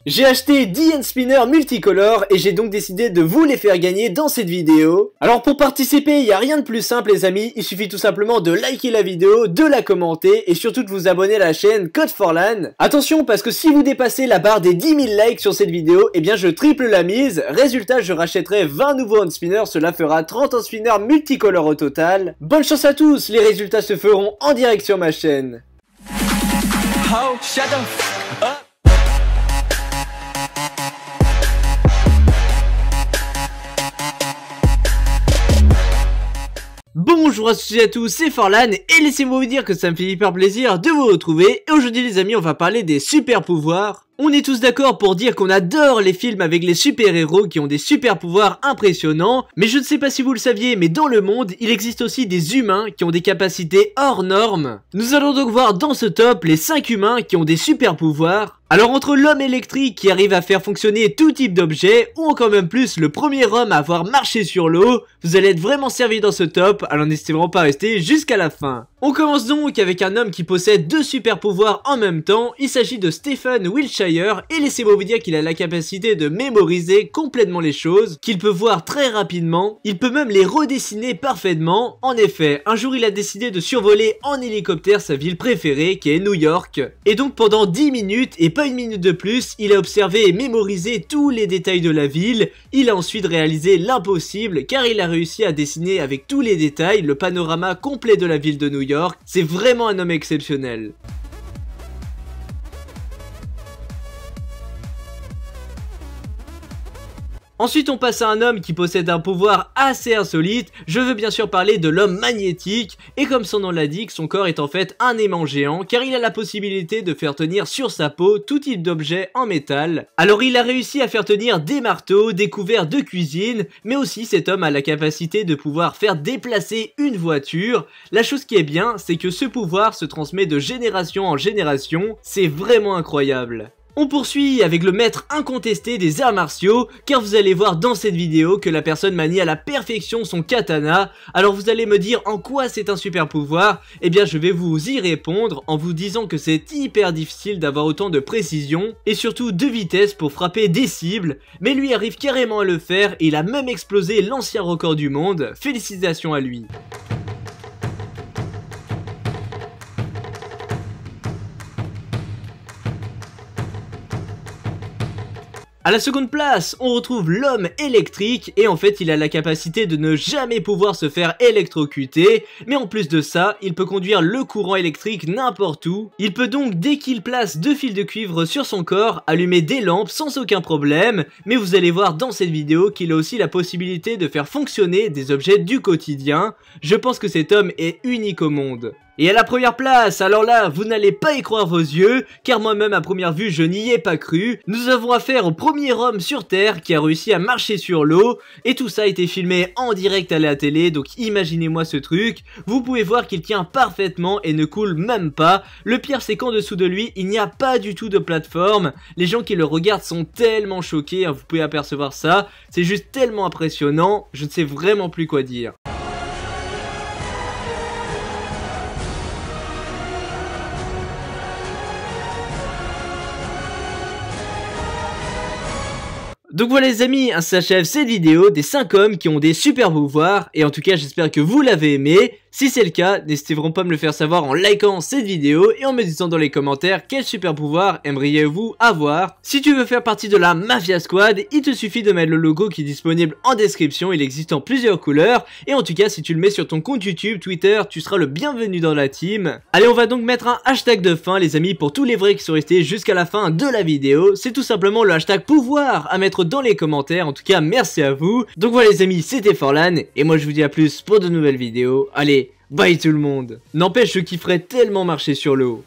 J'ai acheté 10 hand spinners multicolores et j'ai donc décidé de vous les faire gagner dans cette vidéo. Alors pour participer, il n'y a rien de plus simple les amis, il suffit tout simplement de liker la vidéo, de la commenter et surtout de vous abonner à la chaîne Code4LAN. Attention parce que si vous dépassez la barre des 10 000 likes sur cette vidéo, eh bien je triple la mise. Résultat, je rachèterai 20 nouveaux hand spinners, cela fera 30 hand spinners multicolores au total. Bonne chance à tous, les résultats se feront en direct sur ma chaîne. Oh, shut the f up. Bonjour à tous et à tous, c'est 4LAN et laissez-moi vous dire que ça me fait hyper plaisir de vous retrouver. Et aujourd'hui les amis, on va parler des super pouvoirs. On est tous d'accord pour dire qu'on adore les films avec les super-héros qui ont des super pouvoirs impressionnants, mais je ne sais pas si vous le saviez, mais dans le monde, il existe aussi des humains qui ont des capacités hors normes. Nous allons donc voir dans ce top les 5 humains qui ont des super pouvoirs. Alors entre l'homme électrique qui arrive à faire fonctionner tout type d'objet, ou encore même plus le premier homme à avoir marché sur l'eau, vous allez être vraiment servi dans ce top, alors n'hésitez vraiment pas à rester jusqu'à la fin. On commence donc avec un homme qui possède 2 super pouvoirs en même temps, il s'agit de Stephen Wiltshire, et laissez-moi vous dire qu'il a la capacité de mémoriser complètement les choses, qu'il peut voir très rapidement, il peut même les redessiner parfaitement. En effet, un jour il a décidé de survoler en hélicoptère sa ville préférée qui est New York, et donc pendant 10 minutes et pas une minute de plus, il a observé et mémorisé tous les détails de la ville. Il a ensuite réalisé l'impossible car il a réussi à dessiner avec tous les détails le panorama complet de la ville de New York. C'est vraiment un homme exceptionnel. Ensuite on passe à un homme qui possède un pouvoir assez insolite, je veux bien sûr parler de l'homme magnétique, et comme son nom l'indique, son corps est en fait un aimant géant, car il a la possibilité de faire tenir sur sa peau tout type d'objet en métal. Alors il a réussi à faire tenir des marteaux, des couverts de cuisine, mais aussi cet homme a la capacité de pouvoir faire déplacer une voiture. La chose qui est bien, c'est que ce pouvoir se transmet de génération en génération, c'est vraiment incroyable. On poursuit avec le maître incontesté des arts martiaux, car vous allez voir dans cette vidéo que la personne manie à la perfection son katana. Alors vous allez me dire en quoi c'est un super pouvoir, eh bien je vais vous y répondre en vous disant que c'est hyper difficile d'avoir autant de précision et surtout de vitesse pour frapper des cibles, mais lui arrive carrément à le faire et il a même explosé l'ancien record du monde, félicitations à lui. À la seconde place, on retrouve l'homme électrique et en fait il a la capacité de ne jamais pouvoir se faire électrocuter, mais en plus de ça, il peut conduire le courant électrique n'importe où. Il peut donc dès qu'il place 2 fils de cuivre sur son corps, allumer des lampes sans aucun problème, mais vous allez voir dans cette vidéo qu'il a aussi la possibilité de faire fonctionner des objets du quotidien. Je pense que cet homme est unique au monde. Et à la première place, alors là, vous n'allez pas y croire vos yeux, car moi-même à première vue je n'y ai pas cru. Nous avons affaire au premier homme sur Terre qui a réussi à marcher sur l'eau, et tout ça a été filmé en direct à la télé, donc imaginez-moi ce truc. Vous pouvez voir qu'il tient parfaitement et ne coule même pas. Le pire c'est qu'en dessous de lui, il n'y a pas du tout de plateforme. Les gens qui le regardent sont tellement choqués, hein, vous pouvez apercevoir ça. C'est juste tellement impressionnant, je ne sais vraiment plus quoi dire. Donc voilà les amis, ainsi s'achève cette vidéo des 5 hommes qui ont des super pouvoirs, et en tout cas j'espère que vous l'avez aimé. Si c'est le cas, n'hésitez vraiment pas à me le faire savoir en likant cette vidéo et en me disant dans les commentaires quel super pouvoir aimeriez-vous avoir. Si tu veux faire partie de la Mafia Squad, il te suffit de mettre le logo qui est disponible en description, il existe en plusieurs couleurs, et en tout cas si tu le mets sur ton compte YouTube, Twitter, tu seras le bienvenu dans la team. Allez, on va donc mettre un hashtag de fin les amis pour tous les vrais qui sont restés jusqu'à la fin de la vidéo, c'est tout simplement le hashtag pouvoir à mettre dans les commentaires, en tout cas merci à vous. Donc voilà les amis, c'était 4LAN, et moi je vous dis à plus pour de nouvelles vidéos. Allez, bye tout le monde. N'empêche, je kifferais tellement marcher sur l'eau.